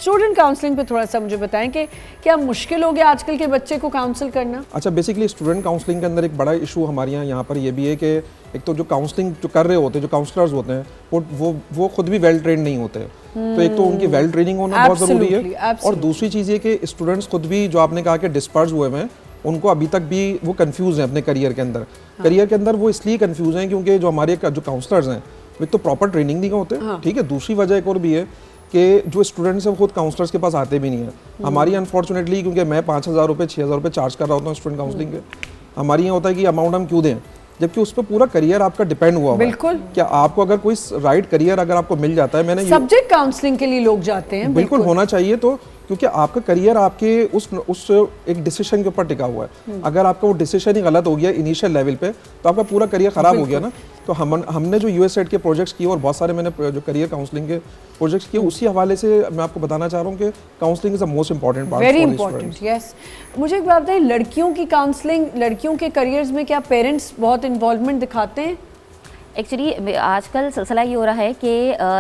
Student counselling पे थोड़ा सा मुझे बताएं कि क्या मुश्किल हो गया आजकल के बच्चे को काउंसिल करना? अच्छा, बेसिकली स्टूडेंट काउंसलिंग के अंदर एक बड़ा इशू हमारे यहाँ पर ये भी है कि एक तो जो काउंसलिंग जो कर रहे होते हैं, जो काउंसलर्स होते हैं, वो खुद भी वेल ट्रेंड नहीं होते। तो एक तो उनकी वेल ट्रेनिंग होना बहुत ज़रूरी है, और दूसरी चीज़ ये कि स्टूडेंट्स खुद भी, जो आपने कहा कि डिस्पर्स हुए हैं, उनको अभी तक भी वो कंफ्यूज हैं अपने करियर के अंदर। करियर के अंदर वो इसलिए कंफ्यूज हैं क्योंकि जो हमारे जो काउंसलर्स हैं वो एक तो प्रॉपर ट्रेनिंग नहीं होते, ठीक है। दूसरी वजह एक और भी है कि जो स्टूडेंट्स हैं खुद काउंसलर्स के पास आते भी नहीं है। हमारी अनफॉर्चुनेटली, क्योंकि मैं 5,000 रुपये 6,000 रुपये चार्ज कर रहा होता हूँ स्टूडेंट काउंसलिंग के, हमारी यहाँ होता है कि अमाउंट हम क्यों दें, जबकि उस पर पूरा करियर आपका डिपेंड हुआ। बिल्कुल, क्या आपको अगर कोई राइट करियर अगर आपको मिल जाता है, मैंने सब्जेक्ट काउंसलिंग के लिए लोग जाते हैं, बिल्कुल होना चाहिए, तो क्योंकि आपका करियर आपके उस एक डिसीजन के ऊपर टिका हुआ है। अगर आपका वो डिसीजन ही गलत हो गया इनिशियल लेवल पे, तो आपका पूरा करियर खराब हो गया ना। तो हमने जो यूएसएड के प्रोजेक्ट्स किए और बहुत सारे मैंने जो करियर काउंसलिंग के प्रोजेक्ट्स किए, उसी हवाले से मैं आपको बताना चाह रहा हूँ कि counselling is the most important part. Very important, yes. मुझे एक बात बताइए, लड़कियों की काउंसलिंग, लड़कियों के करियर्स में क्या पेरेंट्स बहुत इन्वॉल्वमेंट दिखाते हैं? एक्चुअली आजकल सिलसिला ये हो रहा है कि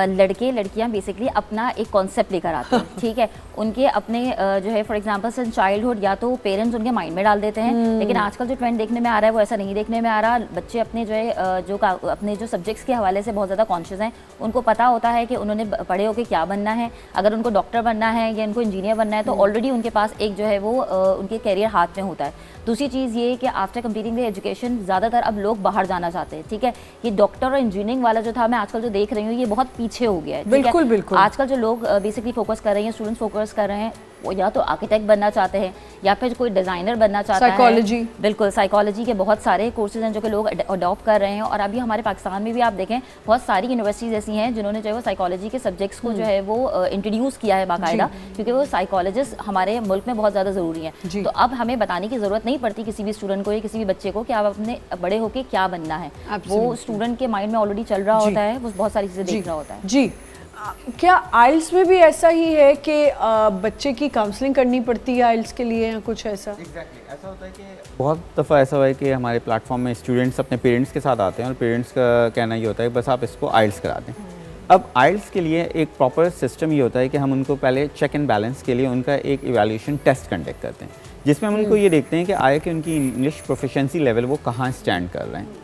लड़के लड़कियां बेसिकली अपना एक कॉन्सेप्ट लेकर आते हैं, ठीक है। उनके अपने जो है फॉर एग्जांपल सिंस चाइल्डहुड या तो पेरेंट्स उनके माइंड में डाल देते हैं, लेकिन आजकल जो ट्रेंड देखने में आ रहा है वो ऐसा नहीं देखने में आ रहा। बच्चे अपने जो है अपने जो सब्जेक्ट्स के हवाले से बहुत ज़्यादा कॉन्शियस हैं। उनको पता होता है कि उन्होंने पढ़े होकर क्या बनना है। अगर उनको डॉक्टर बनना है या उनको इंजीनियर बनना है तो ऑलरेडी उनके पास एक जो है वो उनके कैरियर हाथ में होता है। दूसरी चीज़ ये कि आफ्टर कंप्लीटिंग द एजुकेशन ज़्यादातर अब लोग बाहर जाना चाहते हैं, ठीक है। ये डॉक्टर और इंजीनियरिंग वाला जो था, मैं आजकल जो देख रही हूँ, ये बहुत पीछे हो गया है। बिल्कुल बिल्कुल। आजकल जो लोग बेसिकली फोकस कर रहे हैं, स्टूडेंट्स फोकस कर रहे हैं, वो या तो आर्किटेक्ट बनना चाहते हैं या फिर कोई डिज़ाइनर बनना चाहता है। साइकोलॉजी, बिल्कुल, साइकोलॉजी के बहुत सारे कोर्सेज हैं जो कि लोग अडॉप्ट कर रहे हैं। और अभी हमारे पाकिस्तान में भी आप देखें बहुत सारी यूनिवर्सिटीज़ ऐसी हैं जिन्होंने जो है वो साइकोलॉजी के सब्जेक्ट्स को जो है वो इंट्रोड्यूस किया है बाकायदा, क्योंकि वो साइकोलॉजिस्ट हमारे मुल्क में बहुत ज़्यादा ज़रूरी हैं। तो अब हमें बताने की ज़रूरत नहीं पड़ती किसी भी स्टूडेंट को या किसी भी बच्चे को कि आप अपने बड़े होकर क्या बनना है। वो स्टूडेंट के माइंड में ऑलरेडी चल रहा होता है, वो बहुत सारी चीज़ें देख रहा होता है। जी, क्या आइल्स में भी ऐसा ही है कि बच्चे की काउंसलिंग करनी पड़ती है आइल्स के लिए, या कुछ ऐसा? एग्जैक्टली ऐसा होता है कि बहुत दफ़ा ऐसा हुआ है कि हमारे प्लेटफॉर्म में स्टूडेंट्स अपने पेरेंट्स के साथ आते हैं और पेरेंट्स का कहना ये होता है कि बस आप इसको आइल्स करा दें। अब आइल्स के लिए एक प्रॉपर सिस्टम ये होता है कि हम उनको पहले चेक एंड बैलेंस के लिए उनका एक इवैल्यूएशन टेस्ट कंडक्ट करते हैं, जिसमें हम उनको ये देखते हैं कि आया कि उनकी इंग्लिश प्रोफिशिएंसी लेवल वो कहाँ स्टैंड कर रहे हैं।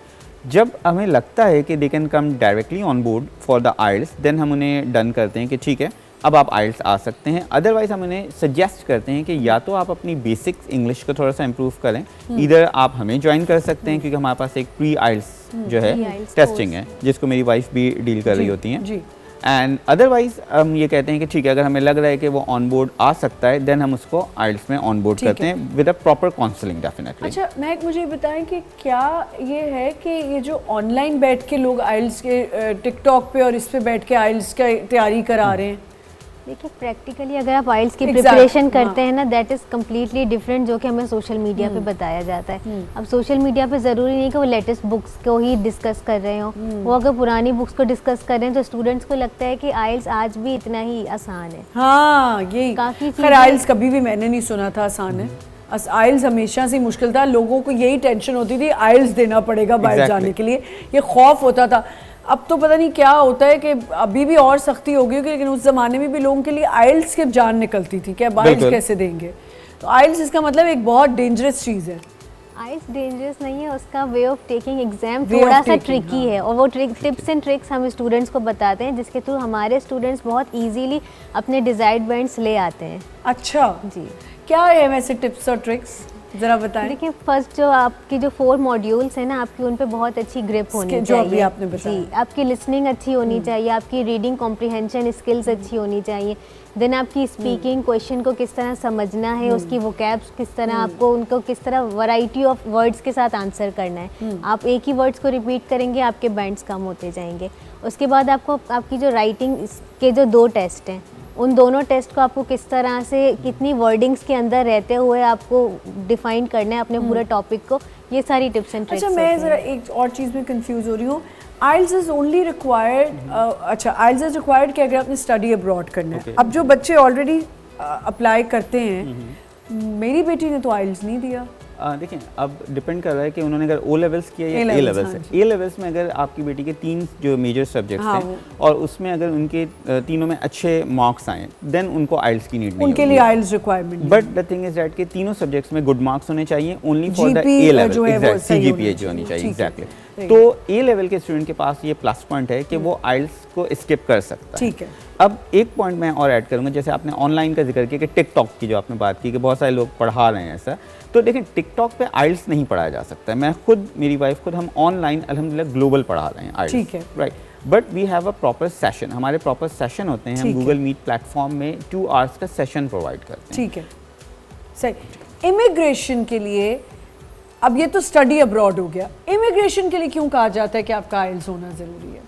जब हमें लगता है कि they can come directly on board for the aisles, then हम उन्हें डन करते हैं कि ठीक है अब आप आइल्स आ सकते हैं। अदरवाइज हम उन्हें सजेस्ट करते हैं कि या तो आप अपनी बेसिक इंग्लिश को थोड़ा सा इम्प्रूव करें, इधर आप हमें ज्वाइन कर सकते हैं क्योंकि हमारे पास एक प्री आइल्स जो है टेस्टिंग है जिसको मेरी वाइफ भी डील कर रही होती हैं। एंड अदरवाइज हम ये कहते हैं कि ठीक है अगर हमें लग रहा है कि वो ऑन बोर्ड आ सकता है, देन हम उसको आइल्स में ऑन बोर्ड करते हैं with a proper counselling definitely. अच्छा महक, मुझे बताएं कि क्या ये है कि ये जो ऑनलाइन बैठ के लोग आइल्स के टिकटॉक पे और इस पे बैठ के आइल्स का तैयारी करा रहे हैं? देखिए प्रैक्टिकली अगर आप आइल्स की प्रिपरेशन करते हैं ना, दैट इज़ कम्प्लीटली डिफरेंट जो कि हमें सोशल मीडिया पे बताया जाता है। अब सोशल मीडिया पे ज़रूरी नहीं कि वो लेटेस्ट बुक्स को ही डिस्कस कर रहे हो, वो अगर पुरानी बुक्स को डिस्कस कर रहे हैं तो स्टूडेंट्स को लगता है कि आइल्स आज भी इतना ही आसान है। हाँ, यही काफ़ी खैर आइल्स कभी भी मैंने नहीं सुना था आसान है। आइल्स हमेशा से मुश्किल था, लोगों को यही टेंशन होती थी आइल्स देना पड़ेगा बाहर जाने के लिए, ये खौफ होता था। अब तो पता नहीं क्या होता है कि अभी भी और सख्ती हो गई होगी, लेकिन उस ज़माने में भी लोगों के लिए आइल्स की जान निकलती थी कि अब आइल्स कैसे देंगे। तो आइल्स इसका मतलब एक बहुत डेंजरस चीज़ है। आइल्स डेंजरस नहीं है, उसका वे ऑफ टेकिंग एग्जाम थोड़ा सा ट्रिकी है, और वो टिप्स एंड ट्रिक्स हम स्टूडेंट्स को बताते हैं जिसके थ्रू हमारे स्टूडेंट्स बहुत इजीली अपने डिजायर्ड बैंड्स ले आते हैं। अच्छा जी, क्या है वैसे टिप्स और ट्रिक्स, जरा बताएं। देखिए फर्स्ट जो आपकी जो 4 मॉड्यूल्स हैं ना, आपकी उन पे बहुत अच्छी ग्रिप होनी चाहिए। जो अभी आपने बताया। जी, आपकी लिसनिंग अच्छी होनी चाहिए, आपकी रीडिंग कॉम्प्रिहेंशन स्किल्स अच्छी होनी चाहिए, देन आपकी स्पीकिंग, क्वेश्चन को किस तरह समझना है, उसकी वोकैब्स किस तरह, आपको उनको किस तरह वैरायटी ऑफ वर्ड्स के साथ आंसर करना है। आप एक ही वर्ड्स को रिपीट करेंगे, आपके बैंड्स कम होते जाएंगे। उसके बाद आपको आपकी जो राइटिंग के जो 2 टेस्ट हैं, उन दोनों टेस्ट को आपको किस तरह से कितनी वर्डिंग्स के अंदर रहते हुए आपको डिफाइन करना है अपने पूरे टॉपिक को, ये सारी टिप्स एंड ट्रिक्स। अच्छा मैं ज़रा एक और चीज़ में कंफ्यूज हो रही हूँ। आइल्स इज ओनली रिक्वायर्ड, अच्छा आइल्स इज रिक्वायर्ड कि अगर आपने स्टडी अब्रॉड करना है। अब जो बच्चे ऑलरेडी अप्लाई करते हैं, मेरी बेटी ने तो आइल्स नहीं दिया, देखिए अब डिपेंड कर रहा है कि उन्होंने अगर ओ लेवल्स किया या ए लेवल्स है। ए लेवल्स में अगर आपकी बेटी के 3 जो मेजर सब्जेक्ट्स हैं और उसमें अगर उनके तीनों में अच्छे मार्क्स आए देन उनको आइल्स की नीड नहीं उनके लिए IELTS requirement. But the thing is that कि तीनों सब्जेक्ट्स में गुड मार्क्स होने चाहिए only for the A level, exact CGPA जो होनी चाहिए, एग्जैक्टली। तो ए लेवल के स्टूडेंट के पास ये प्लस पॉइंट है कि वो आइल्स को स्किप कर सकता है। ठीक है। अब एक पॉइंट मैं और ऐड करूंगा, जैसे आपने ऑनलाइन का जिक्र किया कि टिकटॉक की जो आपने बात की कि बहुत सारे लोग पढ़ा रहे हैं ऐसा, तो देखिए टिकटॉक पे आइल्स नहीं पढ़ाया जा सकता है। मैं खुद, मेरी वाइफ खुद, हम ऑनलाइन अल्हम्दुलिल्लाह ग्लोबल पढ़ा रहे हैं आइल्स, ठीक है, right. But we have a proper session, हमारे प्रॉपर सेशन होते हैं, हम गूगल मीट प्लेटफॉर्म में 2 आवर्स का सेशन प्रोवाइड करते हैं। ठीक है, सही। इमिग्रेशन के लिए, अब ये तो स्टडी अब्रॉड हो गया, इमिग्रेशन के लिए क्यों कहा जाता है कि आपका आइल्स होना ज़रूरी है?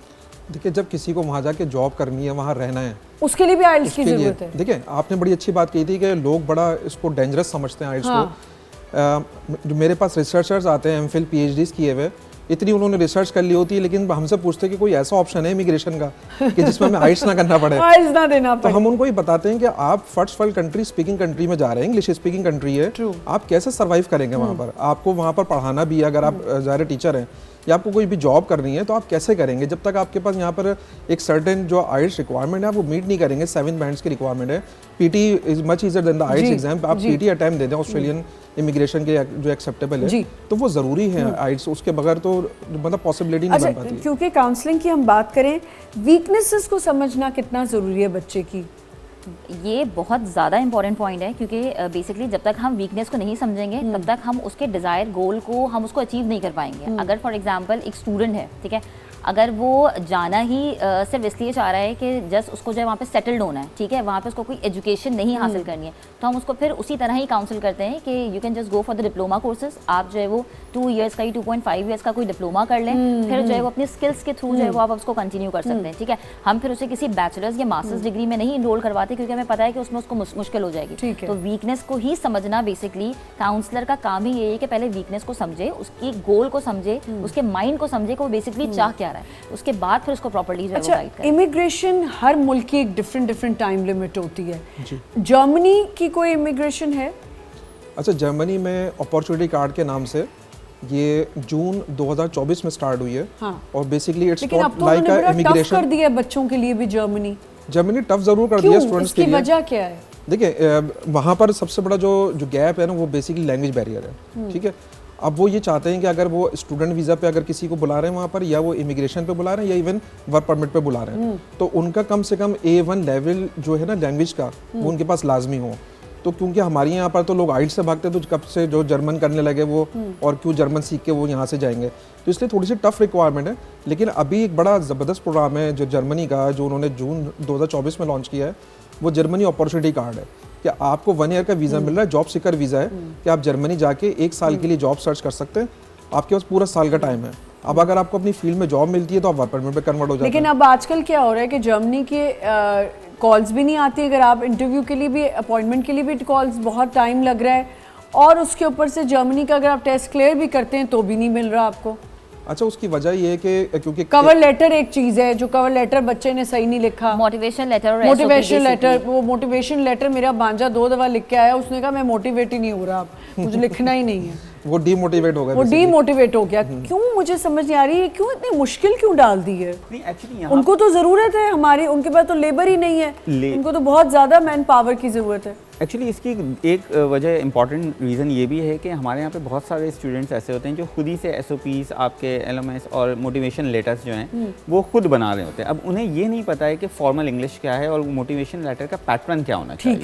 देखिए जब किसी को वहाँ जाके जॉब करनी है, वहाँ रहना है, उसके लिए भी आइल्स की ज़रूरत है। देखिए आपने बड़ी अच्छी बात कही थी कि लोग बड़ा इसको डेंजरस समझते हैं आइल्स को। जो मेरे पास रिसर्चर्स आते हैं एमफिल पीएचडीज किए हुए, इतनी उन्होंने रिसर्च कर ली होती है, लेकिन हमसे पूछते हैं कि कोई ऐसा ऑप्शन है इमिग्रेशन का कि जिसमें हमें आइल्स ना करना पड़े, आइल्स ना देना पड़े। तो हम उनको ये बताते हैं कि आप first world country, speaking country में जा रहे हैं, इंग्लिश स्पीकिंग कंट्री है, आप कैसे सर्वाइव करेंगे वहाँ पर? आपको वहाँ पर पढ़ाना भी है, अगर आप ज़ाहिर टीचर हैं या आपको कोई भी जॉब करनी है तो आप कैसे करेंगे जब तक आपके पास यहाँ पर एक सर्टेन जो आइल्स रिक्वायरमेंट है आप वो मीट नहीं करेंगे। 7 बैंड्स की रिक्वायरमेंट है, PT is much easier than the IELTS exam. आप पीटी अटेम्प्ट दे दें ऑस्ट्रेलियन इमिग्रेशन के जो एक्सेप्टेबल है, तो वो ज़रूरी है आइल्स, उसके बगैर तो मतलब पॉसिबिलिटी नहीं बन पाती। क्योंकि काउंसलिंग की हम बात करें, वीकनेसेस को समझना कितना ज़रूरी है बच्चे की? ये बहुत ज़्यादा इंपॉर्टेंट पॉइंट है, क्योंकि बेसिकली जब तक हम वीकनेस को नहीं समझेंगे तब तक हम उसके डिज़ायर गोल को हम उसको अचीव नहीं कर पाएंगे। अगर फॉर एग्जांपल एक स्टूडेंट है, ठीक है, अगर वो जाना ही सिर्फ इसलिए चाह रहा है कि जस्ट उसको जो है वहाँ पे सेटल्ड होना है, ठीक है, वहाँ पे उसको कोई एजुकेशन नहीं हासिल करनी है, तो हम उसको फिर उसी तरह ही काउंसिल करते हैं कि you can just go for the diploma courses. आप जो है वो 2 इयर्स का ही 2.5 इयर्स का कोई डिप्लोमा कर लें, फिर जो है वो अपनी स्किल्स के थ्रू जो है वो आप उसको कंटिन्यू कर सकते हैं, ठीक है। हम फिर उसे किसी बैचलर्स या मास्टर्स डिग्री में नहीं इनरोल करवाते, क्योंकि हमें पता है कि उसमें उसको मुश्किल हो जाएगी। तो वीकनेस को ही समझना बेसिकली काउंसलर का काम ही यही है कि पहले वीकनेस को समझे, उसकी गोल को समझे, उसके माइंड को समझे कि वो बेसिकली चाह क्या रहा है, उसके बाद फिर उसको प्रॉपर्ली जो है वो गाइड करें। इमिग्रेशन हर मुल्क की एक डिफरेंट टाइम लिमिट होती है। जर्मनी की कोई इमिग्रेशन है? अच्छा, जर्मनी में अपॉर्चुनिटी कार्ड के नाम से ये जून 2024 में स्टार्ट हुई है। और basically it's not like a immigration. कर दिया है बच्चों के लिए भी जर्मनी टफ जरूर कर दिया स्टूडेंट्स के लिए। वजह क्या है? देखिए वहाँ पर सबसे बड़ा जो गैप है ना, वो बेसिकली लैंग्वेज बैरियर है, ठीक है। अब वो ये चाहते हैं कि अगर वो स्टूडेंट वीज़ा पे अगर किसी को बुला रहे हैं वहाँ पर, या वो इमिग्रेशन पे बुला रहे हैं, या इवन वर्क परमिट पे बुला रहे हैं, तो उनका कम से कम A1 लेवल जो है ना लैंग्वेज का, वो उनके पास लाजमी हो। तो क्योंकि हमारे यहाँ पर तो लोग आइल्स से भागते हैं, तो कब से जो जर्मन करने लगे वो, और क्यों जर्मन सीख के वो यहाँ से जाएंगे, तो इसलिए थोड़ी सी टफ रिक्वायरमेंट है। लेकिन अभी एक बड़ा ज़बरदस्त प्रोग्राम है जो जर्मनी का, जो उन्होंने जून 2024 में लॉन्च किया है, वो जर्मनी अपॉर्चुनिटी कार्ड है कि आपको 1 ईयर का वीज़ा मिल रहा है, जॉब सीकर वीज़ा है कि आप जर्मनी जाके 1 साल के लिए जॉब सर्च कर सकते हैं, आपके पास पूरा साल का टाइम है। अब अगर आपको अपनी फील्ड में जॉब मिलती है तो आप वर्क परमिट पे कन्वर्ट हो जाते हैं। लेकिन अब आजकल क्या हो रहा है कि जर्मनी के कॉल्स भी नहीं आती, अगर आप इंटरव्यू के लिए भी, अपॉइंटमेंट के लिए भी कॉल्स, बहुत टाइम लग रहा है, और उसके ऊपर से जर्मनी का अगर आप टेस्ट क्लियर भी करते हैं तो भी नहीं मिल रहा आपको। अच्छा, उसकी वजह ये है कि क्योंकि कवर लेटर एक चीज है, जो कवर लेटर बच्चे ने सही नहीं लिखा, मोटिवेशन लेटर, वो मोटिवेशन लेटर मेरा भांजा 2 दफा लिख के आया, उसने कहा मैं मोटिवेट ही नहीं हो रहा, अब मुझे लिखना ही नहीं है। वो डीमोटिवेट हो गया, वो डीमोटिवेट हो गया। क्यों, मुझे समझ नहीं आ रही है क्यों इतनी मुश्किल क्यों डाल दी है। उनको तो जरूरत है हमारी, उनके पास तो लेबर ही नहीं है, उनको तो बहुत ज्यादा मैन पावर की जरूरत है। एक्चुअली इसकी एक वजह, इंपॉर्टेंट रीज़न ये भी है कि हमारे यहाँ पे बहुत सारे स्टूडेंट्स ऐसे होते हैं जो खुद ही से SOPs, आपके LMS और मोटिवेशन लेटर्स जो हैं वो खुद बना रहे होते हैं। अब उन्हें ये नहीं पता है कि फॉर्मल इंग्लिश क्या है और मोटिवेशन लेटर का पैटर्न क्या होना चाहिए।